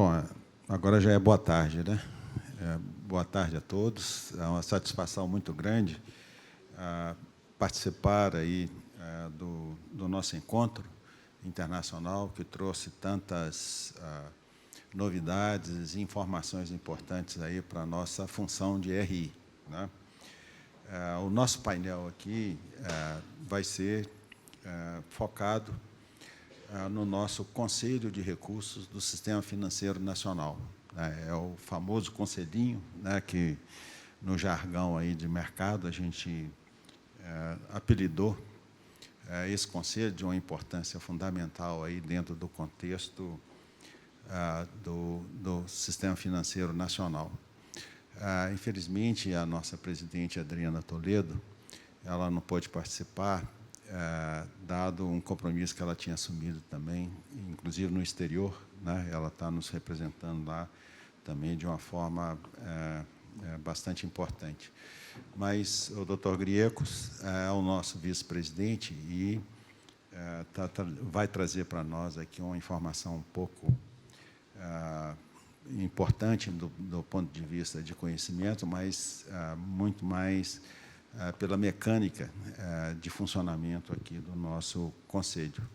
Bom, agora já é boa tarde, né? Boa tarde a todos. É uma satisfação muito grande participar aí do nosso encontro internacional, que trouxe tantas novidades e informações importantes aí para a nossa função de RI, né? O nosso painel aqui vai ser focado no nosso Conselho de Recursos do Sistema Financeiro Nacional. É o famoso conselhinho, né, que, no jargão aí de mercado, a gente apelidou esse conselho de uma importância fundamental aí dentro do contexto do Sistema Financeiro Nacional. Infelizmente, a nossa presidente, Adriana Toledo, ela não pôde participar, dado um compromisso que ela tinha assumido também, inclusive no exterior, né? Ela está nos representando lá também de uma forma bastante importante. Mas o Dr. Griecos é o nosso vice-presidente e vai trazer para nós aqui uma informação um pouco importante do ponto de vista de conhecimento, mas muito mais pela mecânica de funcionamento aqui do nosso conselho.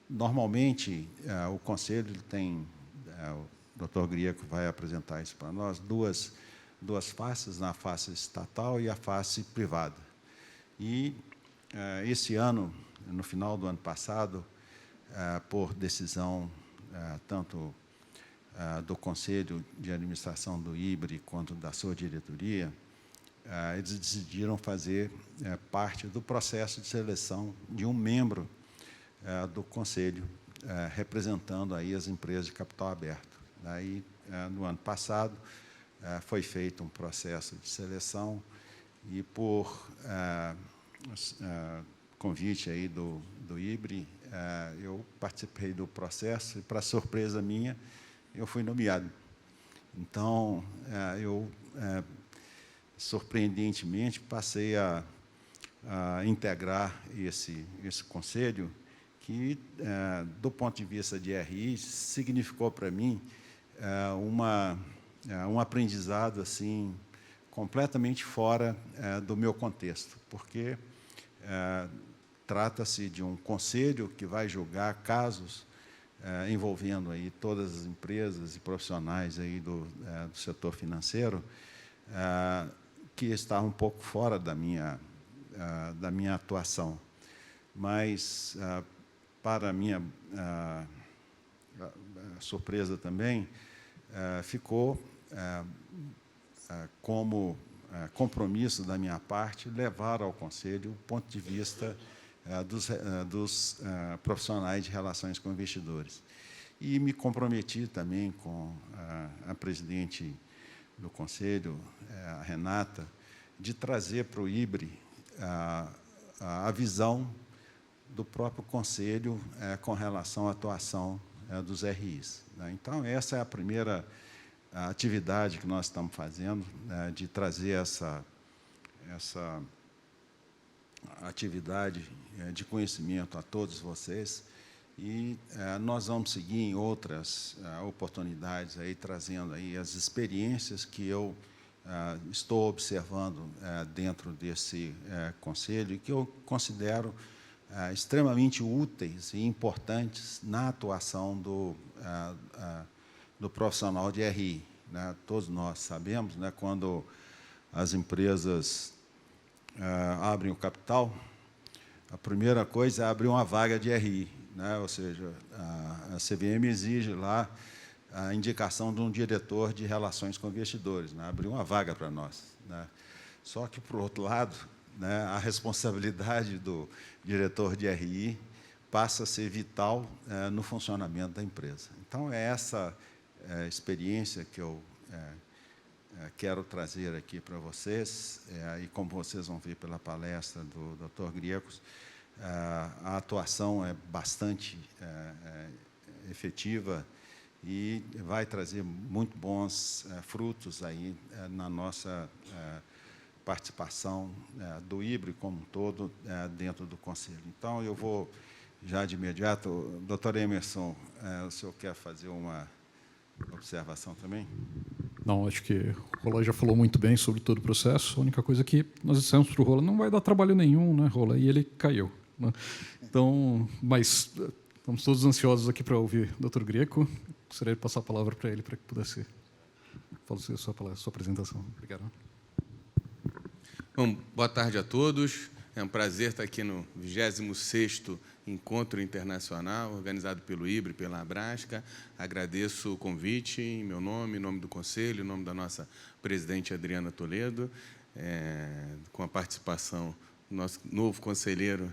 Normalmente, o conselho tem, o Dr. Grieco vai apresentar isso para nós, duas faces, na face estatal e a face privada. E esse ano, no final do ano passado, por decisão tanto do Conselho de Administração do IBRE quanto da sua diretoria, eles decidiram fazer parte do processo de seleção de um membro do Conselho, representando aí as empresas de capital aberto. Aí, no ano passado, foi feito um processo de seleção e, por convite aí do IBRE, eu participei do processo e, para surpresa minha, eu fui nomeado. Então, eu surpreendentemente, passei a integrar esse conselho, que, do ponto de vista de RI, significou para mim um aprendizado assim, completamente fora do meu contexto, porque trata-se de um conselho que vai julgar casos envolvendo aí todas as empresas e profissionais aí do setor financeiro, que está um pouco fora da minha atuação. Mas, para minha surpresa também, ficou como compromisso da minha parte levar ao Conselho o ponto de vista dos profissionais de relações com investidores. E me comprometi também com a presidente do Conselho, a Renata, de trazer para o IBRE a visão do próprio Conselho com relação à atuação dos RIs. Então, essa é a primeira atividade que nós estamos fazendo, de trazer essa atividade de conhecimento a todos vocês, e nós vamos seguir em outras oportunidades, aí, trazendo aí as experiências que eu estou observando dentro desse conselho, e que eu considero extremamente úteis e importantes na atuação do profissional de RI. Né? Todos nós sabemos, né, quando as empresas abrem o capital, a primeira coisa é abrir uma vaga de RI, né? Ou seja, a CVM exige lá a indicação de um diretor de relações com investidores, né? Abrir uma vaga para nós, né? Só que, por outro lado, né, a responsabilidade do diretor de RI passa a ser vital no funcionamento da empresa. Então, é essa experiência que eu quero trazer aqui para vocês, e como vocês vão ver pela palestra do Dr. Griecos, a atuação é bastante efetiva e vai trazer muito bons frutos aí na nossa participação do IBRE como um todo dentro do Conselho. Então, eu vou já de imediato. Doutor Emerson, o senhor quer fazer uma observação também? Não, acho que o Rola já falou muito bem sobre todo o processo. A única coisa que nós dissemos para o Rola, não vai dar trabalho nenhum, né, Rola? E ele caiu, né? Então, mas estamos todos ansiosos aqui para ouvir o Dr. Greco. Gostaria de passar a palavra para ele, para que pudesse fazer a sua apresentação. Obrigado. Bom, boa tarde a todos. É um prazer estar aqui no 26º Encontro Internacional, organizado pelo IBRE, pela Abrasca. Agradeço o convite em meu nome, em nome do Conselho, em nome da nossa presidente Adriana Toledo, com a participação do nosso novo conselheiro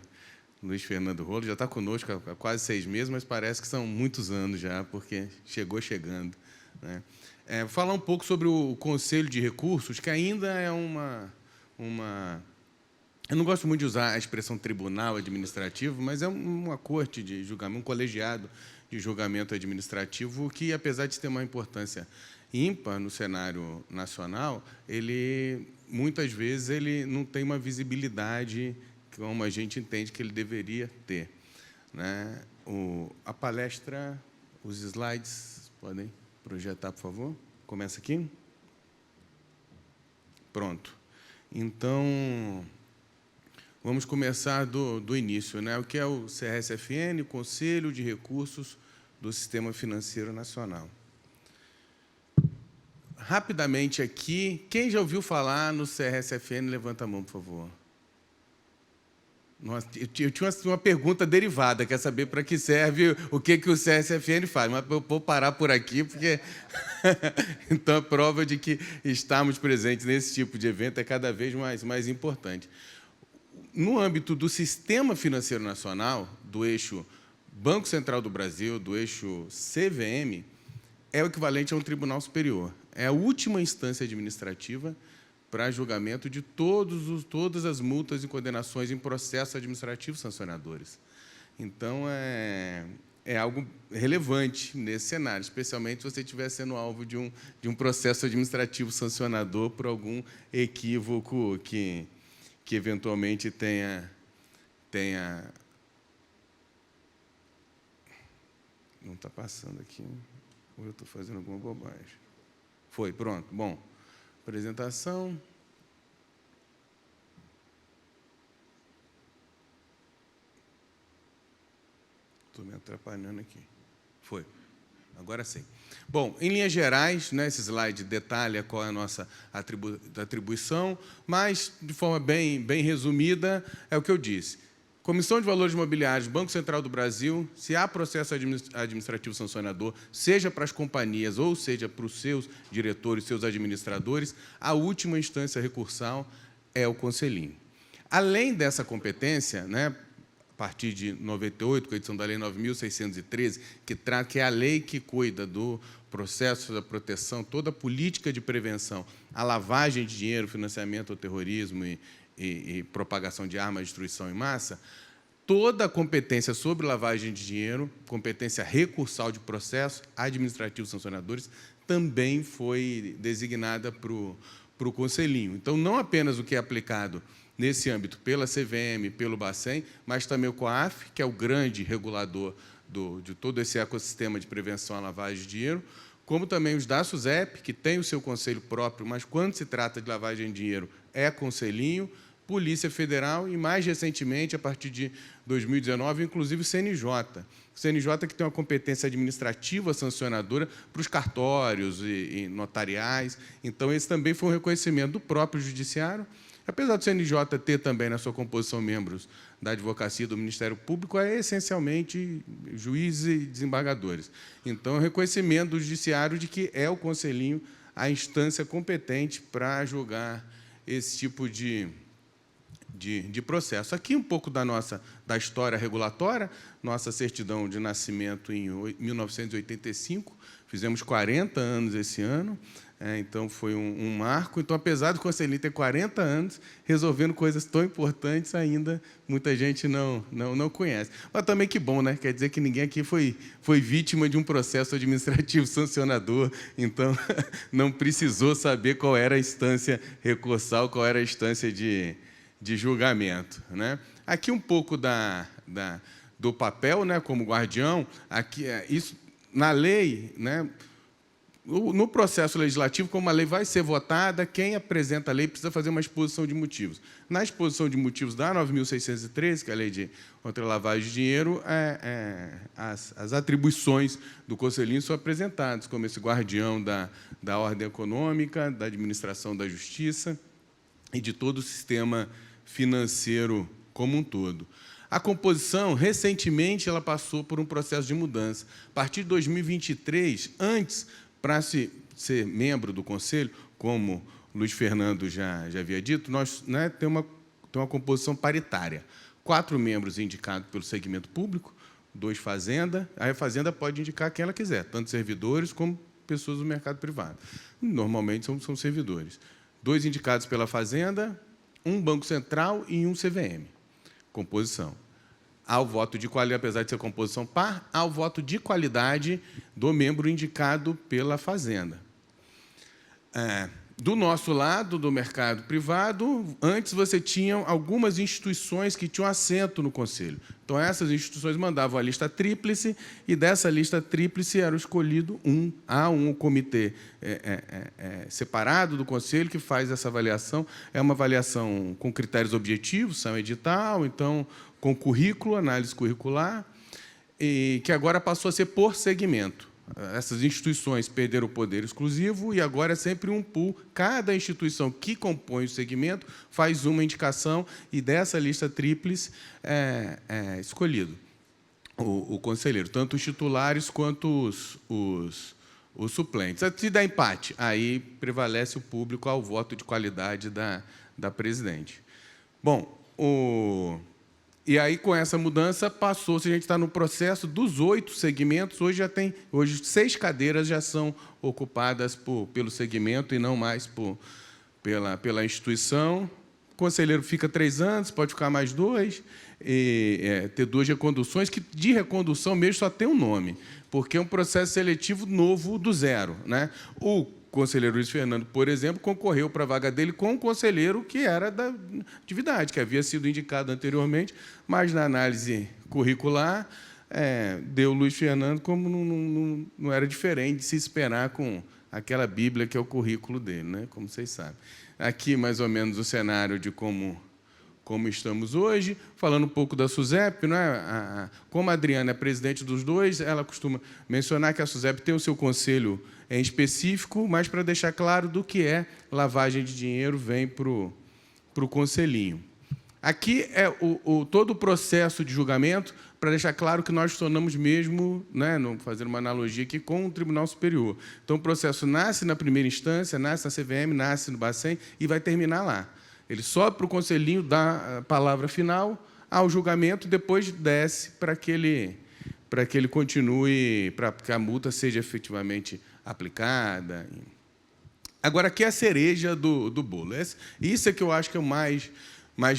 Luiz Fernando Rolo. Já está conosco há quase 6 meses, mas parece que são muitos anos já, porque chegou chegando, né? Falar um pouco sobre o Conselho de Recursos, que ainda é uma... Eu não gosto muito de usar a expressão tribunal administrativo, mas é uma corte de julgamento, um colegiado de julgamento administrativo que, apesar de ter uma importância ímpar no cenário nacional, ele, muitas vezes, ele não tem uma visibilidade como a gente entende que ele deveria ter, né? A palestra, os slides, podem projetar, por favor? Começa aqui. Pronto. Então, vamos começar do início, né? O que é o CRSFN, o Conselho de Recursos do Sistema Financeiro Nacional. Rapidamente aqui, quem já ouviu falar no CRSFN, levanta a mão, por favor. Nossa, eu tinha uma pergunta derivada, quer saber para que serve o que o CRSFN faz, mas eu vou parar por aqui, porque então a prova de que estarmos presentes nesse tipo de evento é cada vez mais importante. No âmbito do Sistema Financeiro Nacional, do eixo Banco Central do Brasil, do eixo CVM, é o equivalente a um tribunal superior. É a última instância administrativa para julgamento de todas as multas e condenações em processos administrativos sancionadores. Então, é algo relevante nesse cenário, especialmente se você estiver sendo alvo de um processo administrativo sancionador por algum equívoco que eventualmente tenha... Não está passando aqui, ou eu estou fazendo alguma bobagem. Foi, pronto. Bom, apresentação. Estou me atrapalhando aqui. Foi. Agora sim. Bom, em linhas gerais, né, esse slide detalha qual é a nossa atribuição, mas, de forma bem resumida, é o que eu disse. Comissão de Valores Imobiliários, Banco Central do Brasil, se há processo administrativo sancionador, seja para as companhias ou seja para os seus diretores, seus administradores, a última instância recursal é o Conselhinho. Além dessa competência, né, a partir de 98, com a edição da Lei 9.613, que é a lei que cuida do processo da proteção, toda a política de prevenção à lavagem de dinheiro, financiamento ao terrorismo e propagação de armas, destruição em massa, toda a competência sobre lavagem de dinheiro, competência recursal de processos administrativos sancionadores, também foi designada para o Conselhinho. Então, não apenas o que é aplicado nesse âmbito pela CVM, pelo Bacen, mas também o COAF, que é o grande regulador de todo esse ecossistema de prevenção à lavagem de dinheiro, como também os da SUSEP, que tem o seu conselho próprio, mas, quando se trata de lavagem de dinheiro, é Conselhinho, Polícia Federal e, mais recentemente, a partir de 2019, inclusive o CNJ. O CNJ que tem uma competência administrativa sancionadora para os cartórios e notariais. Então, esse também foi um reconhecimento do próprio Judiciário. Apesar do CNJ ter também na sua composição membros da Advocacia do Ministério Público, é essencialmente juízes e desembargadores. Então, é um reconhecimento do Judiciário de que é o Conselhinho a instância competente para julgar esse tipo de processo. Aqui um pouco da história regulatória, nossa certidão de nascimento em 1985, fizemos 40 anos esse ano, então foi um marco. Então, apesar do Conselhinho ter 40 anos, resolvendo coisas tão importantes, ainda muita gente não conhece. Mas também que bom, né? Quer dizer que ninguém aqui foi vítima de um processo administrativo sancionador, então não precisou saber qual era a instância recursal, qual era a instância de julgamento, né? Aqui um pouco do papel, né, como guardião. Aqui, isso, na lei, né, no processo legislativo, como a lei vai ser votada, quem apresenta a lei precisa fazer uma exposição de motivos. Na exposição de motivos da 9.613, que é a Lei de contra a Lavagem de Dinheiro, as atribuições do conselhinho são apresentadas, como esse guardião da ordem econômica, da administração da justiça e de todo o sistema financeiro como um todo. A composição, recentemente, ela passou por um processo de mudança. A partir de 2023, antes, para se ser membro do Conselho, como Luiz Fernando já havia dito, nós, né, temos uma composição paritária. 4 membros indicados pelo segmento público, 2 Fazenda. Aí a Fazenda pode indicar quem ela quiser, tanto servidores como pessoas do mercado privado. Normalmente são servidores. 2 indicados pela Fazenda, 1 Banco Central e 1 CVM. Composição. Há o voto de qualidade, apesar de ser composição par, há o voto de qualidade do membro indicado pela Fazenda. Do nosso lado, do mercado privado, antes você tinha algumas instituições que tinham assento no Conselho. Então, essas instituições mandavam a lista tríplice, e dessa lista tríplice era escolhido há um comitê separado do Conselho que faz essa avaliação. É uma avaliação com critérios objetivos, são edital, então, com currículo, análise curricular, e que agora passou a ser por segmento. Essas instituições perderam o poder exclusivo e agora é sempre um pool. Cada instituição que compõe o segmento faz uma indicação e dessa lista tríplice é escolhido o conselheiro, tanto os titulares quanto os suplentes. Se dá empate, aí prevalece o público ao voto de qualidade da presidente. Bom, e aí, com essa mudança, passou-se, a gente está no processo dos 8 segmentos, hoje 6 cadeiras já são ocupadas pelo segmento e não mais pela instituição. O conselheiro fica 3 anos, pode ficar mais 2, ter 2 reconduções, que de recondução mesmo só tem um nome, porque é um processo seletivo novo do zero, né? O conselheiro Luiz Fernando, por exemplo, concorreu para a vaga dele com um conselheiro que era da atividade, que havia sido indicado anteriormente, mas na análise curricular deu Luiz Fernando como não era diferente de se esperar com aquela Bíblia que é o currículo dele, né? Como vocês sabem. Aqui, mais ou menos, o cenário de como estamos hoje, falando um pouco da SUSEP, né? Como a Adriana é presidente dos 2, ela costuma mencionar que a SUSEP tem o seu conselho em específico, mas para deixar claro do que é lavagem de dinheiro, vem para o conselhinho. Aqui é todo o processo de julgamento, para deixar claro que nós tornamos mesmo, né, fazendo uma analogia aqui, com o Tribunal Superior. Então, o processo nasce na primeira instância, nasce na CVM, nasce no Bacen e vai terminar lá. Ele sobe para o conselhinho, dá a palavra final ao julgamento, depois desce para que ele continue, para que a multa seja efetivamente aplicada. Agora, aqui é a cereja do bolo. Isso é que eu acho que é o mais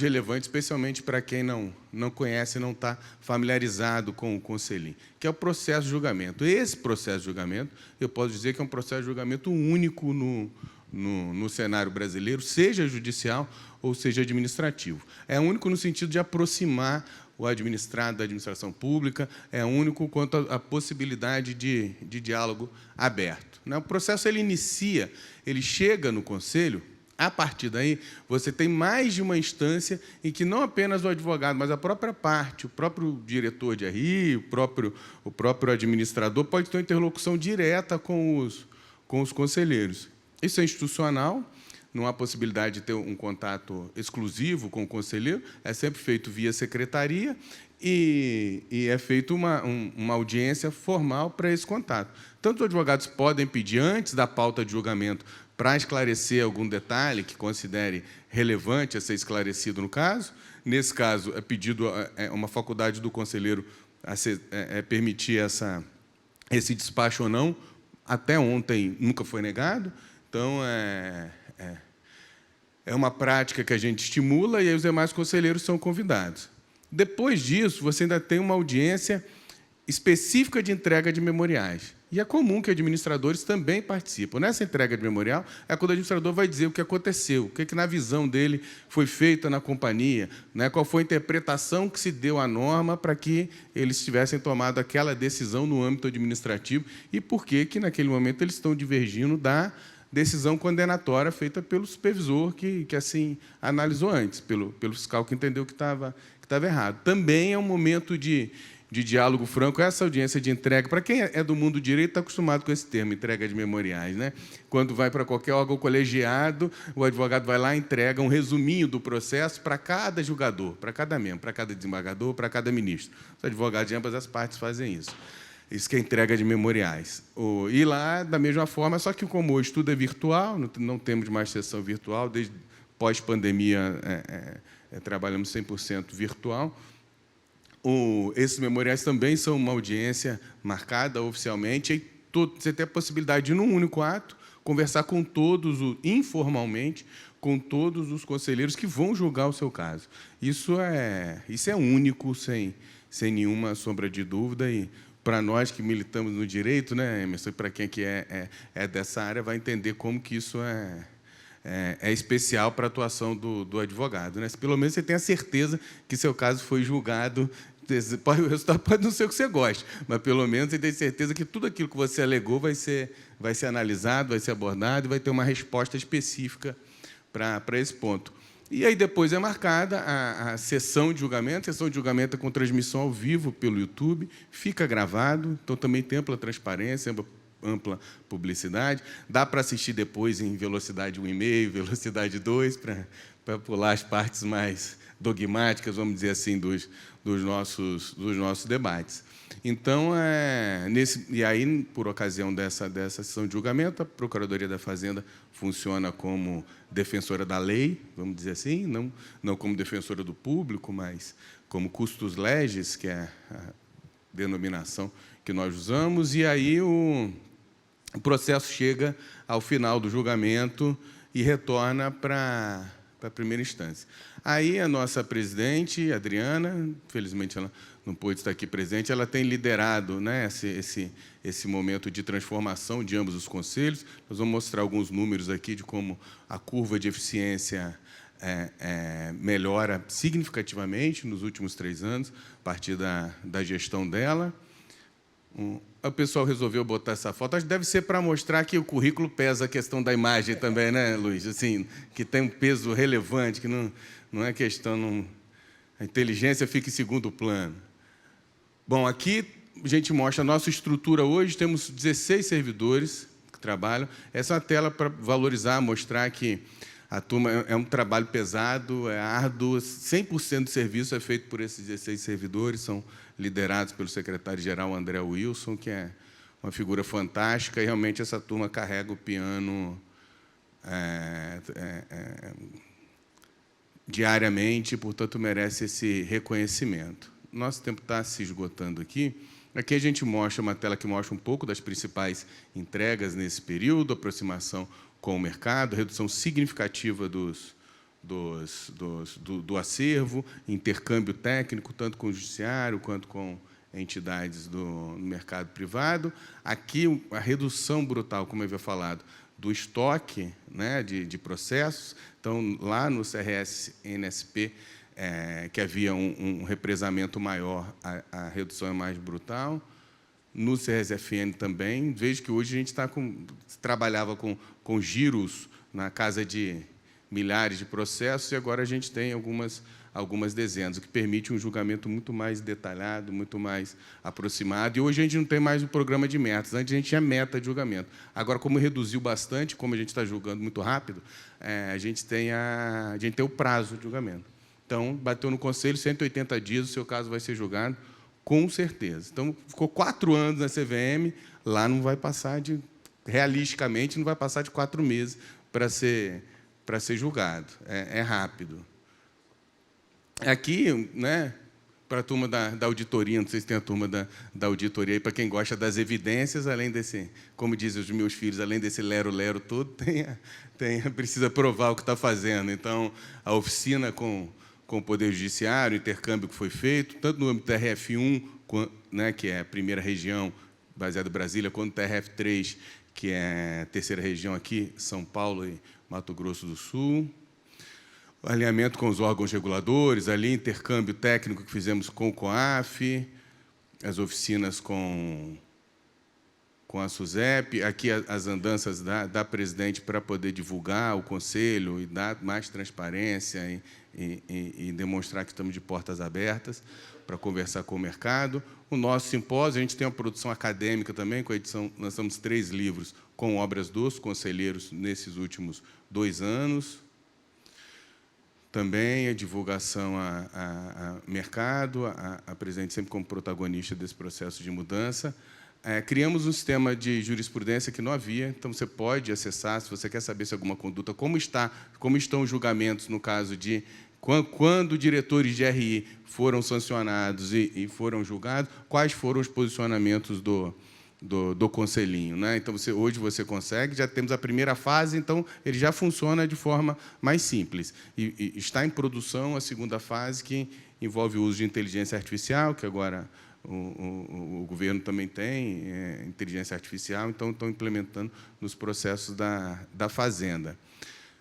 relevante, especialmente para quem não conhece, não está familiarizado com o conselhinho, que é o processo de julgamento. Esse processo de julgamento, eu posso dizer que é um processo de julgamento único no cenário brasileiro, seja judicial ou seja administrativo. É único no sentido de aproximar o administrado da administração pública, é único quanto à possibilidade de diálogo aberto. O processo ele chega no Conselho, a partir daí, você tem mais de uma instância em que não apenas o advogado, mas a própria parte, o próprio diretor de RI, o próprio administrador, pode ter uma interlocução direta com os conselheiros. Isso é institucional, não há possibilidade de ter um contato exclusivo com o conselheiro, é sempre feito via secretaria e é feita uma audiência formal para esse contato. Tanto os advogados podem pedir, antes da pauta de julgamento, para esclarecer algum detalhe que considere relevante a ser esclarecido no caso. Nesse caso, é pedido uma faculdade do conselheiro a permitir esse despacho ou não. Até ontem nunca foi negado. Então, é uma prática que a gente estimula e aí os demais conselheiros são convidados. Depois disso, você ainda tem uma audiência específica de entrega de memoriais. E é comum que administradores também participem. Nessa entrega de memorial, é quando o administrador vai dizer o que aconteceu, o que na visão dele foi feito na companhia, né, qual foi a interpretação que se deu à norma para que eles tivessem tomado aquela decisão no âmbito administrativo e por que naquele momento, eles estão divergindo da decisão condenatória feita pelo supervisor que assim analisou antes, pelo fiscal que entendeu que estava errado. Também é um momento de diálogo franco, essa audiência de entrega. Para quem é do mundo do direito, está acostumado com esse termo, entrega de memoriais, né? Quando vai para qualquer órgão colegiado, o advogado vai lá e entrega um resuminho do processo para cada julgador, para cada membro, para cada desembargador, para cada ministro. Os advogados de ambas as partes fazem isso. Isso que é entrega de memoriais. E lá, da mesma forma, só que como hoje tudo é virtual, não temos mais sessão virtual, desde pós-pandemia trabalhamos 100% virtual. Esses memoriais também são uma audiência marcada oficialmente, e você tem a possibilidade de, num único ato, conversar com todos, informalmente, com todos os conselheiros que vão julgar o seu caso. Isso é único, sem nenhuma sombra de dúvida, e para nós que militamos no direito, né, Emerson, para quem aqui é dessa área, vai entender como que isso é especial para a atuação do advogado, né? Pelo menos você tem a certeza que seu caso foi julgado. O resultado pode não ser o que você gosta, mas pelo menos você tem certeza que tudo aquilo que você alegou vai ser analisado, vai ser abordado e vai ter uma resposta específica para esse ponto. E aí depois é marcada a sessão de julgamento. A sessão de julgamento é com transmissão ao vivo pelo YouTube, fica gravado, então também tem ampla transparência, ampla publicidade. Dá para assistir depois em velocidade 1,5, velocidade 2, para pular as partes mais dogmáticas, vamos dizer assim, dos nossos debates. Então, e aí, por ocasião dessa sessão de julgamento, a Procuradoria da Fazenda funciona como defensora da lei, vamos dizer assim, não como defensora do público, mas como custos legis, que é a denominação que nós usamos, e aí o processo chega ao final do julgamento e retorna para a primeira instância. Aí a nossa presidente, Adriana, infelizmente ela não pôde estar aqui presente, ela tem liderado, né, esse momento de transformação de ambos os conselhos. Nós vamos mostrar alguns números aqui de como a curva de eficiência melhora significativamente nos últimos 3 anos, a partir da gestão dela. O pessoal resolveu botar essa foto. Acho que deve ser para mostrar que o currículo pesa a questão da imagem também, né, Luiz? Assim, que tem um peso relevante, que não é questão... A inteligência fica em segundo plano. Bom, aqui a gente mostra a nossa estrutura hoje. Temos 16 servidores que trabalham. Essa é uma tela para valorizar, mostrar que a turma é um trabalho pesado, é árduo. 100% do serviço é feito por esses 16 servidores, são liderados pelo secretário-geral André Wilson, que é uma figura fantástica, e realmente essa turma carrega o piano diariamente, portanto, merece esse reconhecimento. Nosso tempo está se esgotando aqui. Aqui a gente mostra uma tela que mostra um pouco das principais entregas nesse período, aproximação com o mercado, redução significativa do acervo, intercâmbio técnico, tanto com o judiciário quanto com entidades do mercado privado. Aqui, a redução brutal, como eu havia falado, do estoque, né, de processos. Então, lá no CRS-NSP, que havia um represamento maior, a redução é mais brutal. No CRS-FN também. Vejo que hoje a gente trabalhava com giros na casa de milhares de processos, e agora a gente tem algumas dezenas, o que permite um julgamento muito mais detalhado, muito mais aproximado. E hoje a gente não tem mais o programa de metas. Antes a gente tinha meta de julgamento. Agora, como reduziu bastante, como a gente está julgando muito rápido, a gente tem o prazo de julgamento. Então, bateu no conselho, 180 dias, o seu caso vai ser julgado, com certeza. Então, ficou 4 anos na CVM, lá não vai passar realisticamente, não vai passar de 4 meses para ser julgado. É rápido. Aqui, né, para a turma da auditoria, não sei se tem a turma da auditoria aí, para quem gosta das evidências, além desse, como dizem os meus filhos, além desse lero-lero todo, precisa provar o que está fazendo. Então, a oficina com o Poder Judiciário, o intercâmbio que foi feito, tanto no âmbito da RF1, né, que é a primeira região baseado em Brasília, quanto TRF3, que é a terceira região aqui, São Paulo e Mato Grosso do Sul. O alinhamento com os órgãos reguladores, ali, intercâmbio técnico que fizemos com o COAF, as oficinas com a SUSEP, aqui as andanças da presidente para poder divulgar o conselho e dar mais transparência e demonstrar que estamos de portas abertas para conversar com o mercado. O nosso simpósio, a gente tem uma produção acadêmica também, com a edição, nós temos 3 livros com obras dos conselheiros nesses últimos 2 anos. Também a divulgação a mercado, a presidente sempre como protagonista desse processo de mudança. Criamos um sistema de jurisprudência que não havia, então você pode acessar, se você quer saber se alguma conduta, como estão os julgamentos no caso de quando diretores de RI foram sancionados e foram julgados, quais foram os posicionamentos do conselhinho, né? Então, hoje você consegue, já temos a primeira fase, então ele já funciona de forma mais simples. E está em produção a segunda fase, que envolve o uso de inteligência artificial, que agora o governo também tem inteligência artificial, então estão implementando nos processos da Fazenda.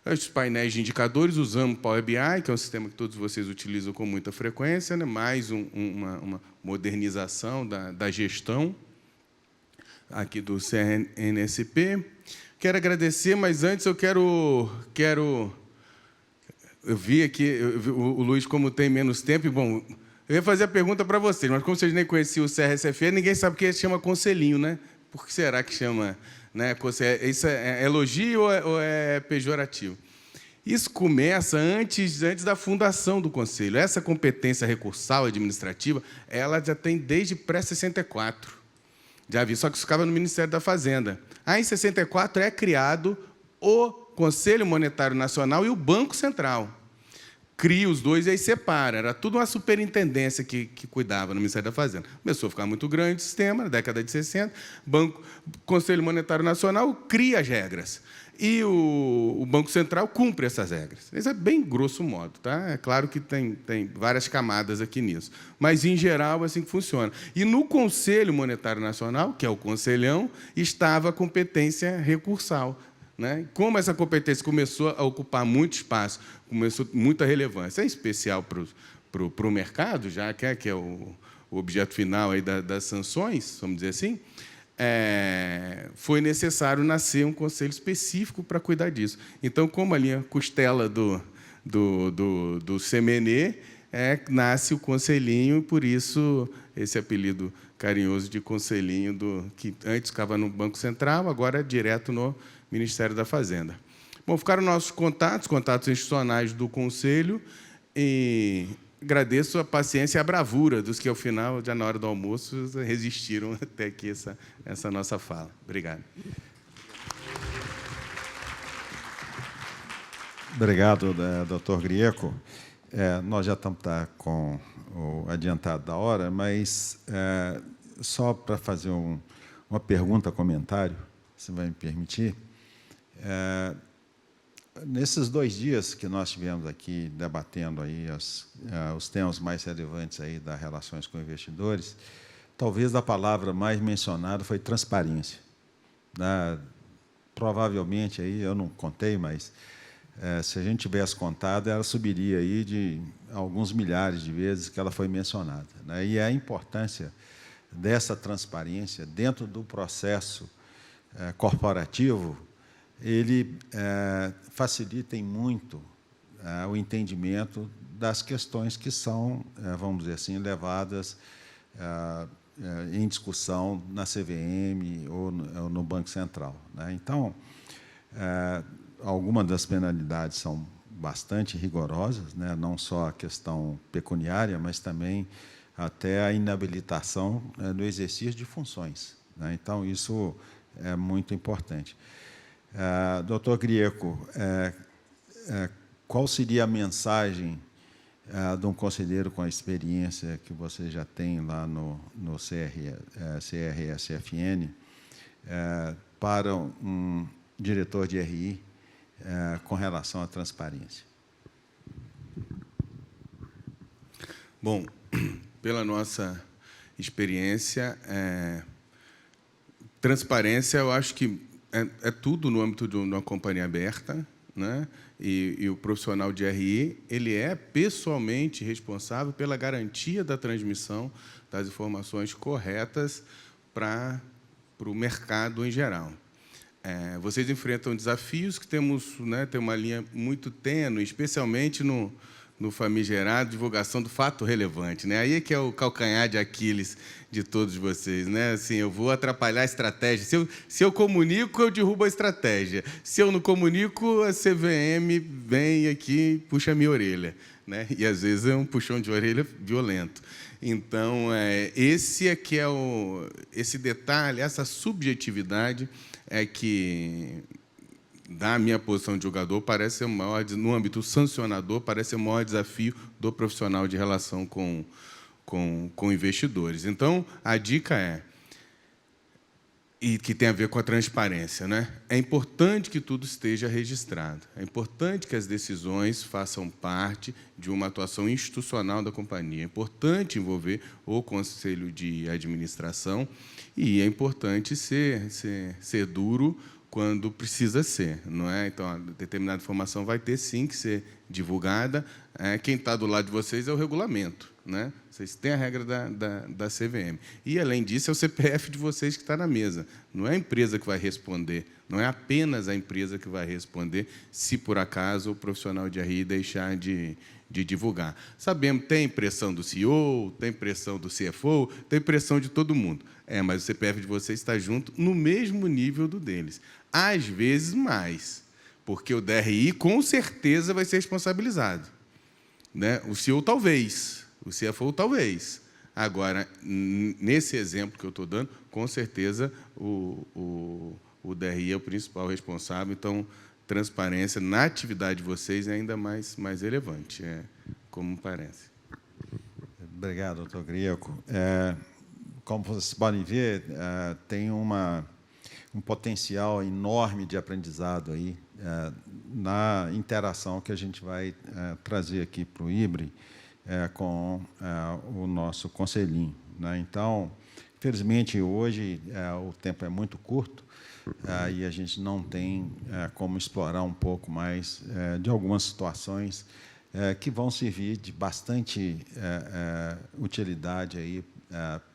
Os painéis de indicadores, usamos o Power BI, que é um sistema que todos vocês utilizam com muita frequência, né? Mais uma modernização da gestão aqui do CNSP. Quero agradecer, mas antes eu quero eu vi aqui, o Luiz, como tem menos tempo, e, bom, eu ia fazer a pergunta para vocês, mas como vocês nem conheciam o CRSFE, ninguém sabe o que chama conselhinho, né? Por que será que chama, né? Isso é elogio ou é pejorativo? Isso começa antes da fundação do Conselho. Essa competência recursal administrativa, ela já tem desde pré-64. Já vi, só que isso ficava no Ministério da Fazenda. Aí, em 64, é criado o Conselho Monetário Nacional e o Banco Central. Cria os dois e aí separa. Era tudo uma superintendência que cuidava no Ministério da Fazenda. Começou a ficar muito grande o sistema, na década de 60. Conselho Monetário Nacional cria as regras. E o Banco Central cumpre essas regras. Isso é bem grosso modo, tá? É claro que tem várias camadas aqui nisso. Mas, em geral, é assim que funciona. E no Conselho Monetário Nacional, que é o Conselhão, estava a competência recursal, né? Como essa competência começou a ocupar muito espaço, começou muita relevância, em especial para o mercado, já que é o objeto final aí das sanções, vamos dizer assim, foi necessário nascer um conselho específico para cuidar disso. Então, como a linha costela do CMNE, nasce o conselhinho, por isso esse apelido carinhoso de conselhinho, que antes ficava no Banco Central, agora é direto no Ministério da Fazenda. Bom, ficaram nossos contatos institucionais do Conselho, e agradeço a paciência e a bravura dos que, ao final, já na hora do almoço, resistiram até aqui essa nossa fala. Obrigado. Obrigado, doutor Grieco. Nós já estamos com o adiantado da hora, mas só para fazer uma pergunta, comentário, se vai me permitir. Nesses 2 dias que nós tivemos aqui debatendo aí os temas mais relevantes aí das relações com investidores, talvez a palavra mais mencionada foi transparência. Provavelmente, aí, eu não contei, mas se a gente tivesse contado, ela subiria aí de alguns milhares de vezes que ela foi mencionada, né? E a importância dessa transparência dentro do processo corporativo, ele facilita muito o entendimento das questões que são, vamos dizer assim, levadas em discussão na CVM ou no Banco Central, né? Então, algumas das penalidades são bastante rigorosas, né? Não só a questão pecuniária, mas também até a inabilitação no exercício de funções, né? Então, isso é muito importante. Doutor Grieco, qual seria a mensagem de um conselheiro com a experiência que você já tem lá no CRSFN para um diretor de RI com relação à transparência? Bom, pela nossa experiência, transparência, eu acho que é tudo no âmbito de uma companhia aberta, né? E o profissional de RI, ele é pessoalmente responsável pela garantia da transmissão das informações corretas para o mercado em geral. Vocês enfrentam desafios que temos, né, tem uma linha muito tênue, especialmente no famigerado divulgação do fato relevante, né? Aí é que é o calcanhar de Aquiles de todos vocês, né? Assim, eu vou atrapalhar a estratégia. Se eu comunico, eu derrubo a estratégia. Se eu não comunico, a CVM vem aqui e puxa a minha orelha, né? E às vezes é um puxão de orelha violento. Então, esse é que é esse detalhe, essa subjetividade é que, da minha posição de julgador, parece ser o maior, no âmbito sancionador, parece ser o maior desafio do profissional de relação com investidores. Então, a dica e que tem a ver com a transparência, né? É importante que tudo esteja registrado. É importante que as decisões façam parte de uma atuação institucional da companhia. É importante envolver o conselho de administração e é importante ser duro quando precisa ser, não é? Então, a determinada informação vai ter, sim, que ser divulgada. Quem está do lado de vocês é o regulamento, né? Vocês têm a regra da CVM. E, além disso, é o CPF de vocês que está na mesa. Não é a empresa que vai responder, não é apenas a empresa que vai responder se, por acaso, o profissional de RI deixar de divulgar. Sabemos, tem pressão do CEO, tem pressão do CFO, tem pressão de todo mundo. Mas o CPF de vocês está junto no mesmo nível do deles. Às vezes, mais, porque o DRI, com certeza, vai ser responsabilizado, né? O CEO, talvez. O CFO, talvez. Agora, nesse exemplo que eu estou dando, com certeza, o DRI é o principal responsável. Então, transparência na atividade de vocês é ainda mais relevante, como parece. Obrigado, doutor Grieco. Como vocês podem ver, tem um potencial enorme de aprendizado aí na interação que a gente vai trazer aqui para o IBRE com o nosso conselhinho, né? Então, infelizmente, hoje o tempo é muito curto e a gente não tem como explorar um pouco mais de algumas situações que vão servir de bastante utilidade aí,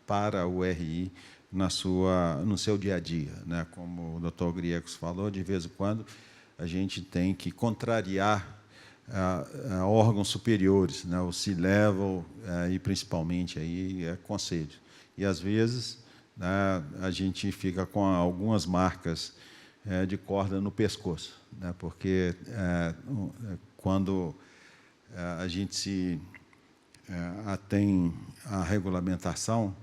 para o RI no seu dia a dia, né? Como o doutor Griecos falou, de vez em quando a gente tem que contrariar órgãos superiores, né? O C-level e principalmente aí conselhos. E às vezes, né, a gente fica com algumas marcas de corda no pescoço, né? Porque quando a gente se atém à regulamentação,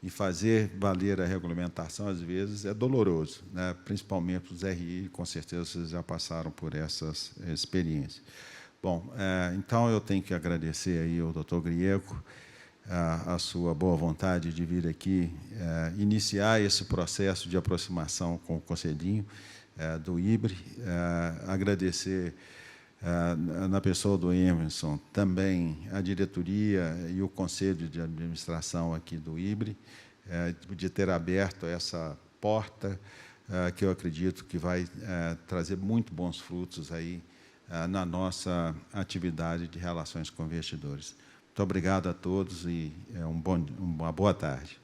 e fazer valer a regulamentação, às vezes, é doloroso, né? Principalmente para os RI, com certeza vocês já passaram por essas experiências. Bom, então eu tenho que agradecer aí ao doutor Grieco a sua boa vontade de vir aqui iniciar esse processo de aproximação com o conselhinho do IBRE, agradecer na pessoa do Emerson, também a diretoria e o conselho de administração aqui do IBRE, de ter aberto essa porta, que eu acredito que vai trazer muito bons frutos aí na nossa atividade de relações com investidores. Muito obrigado a todos e uma boa tarde.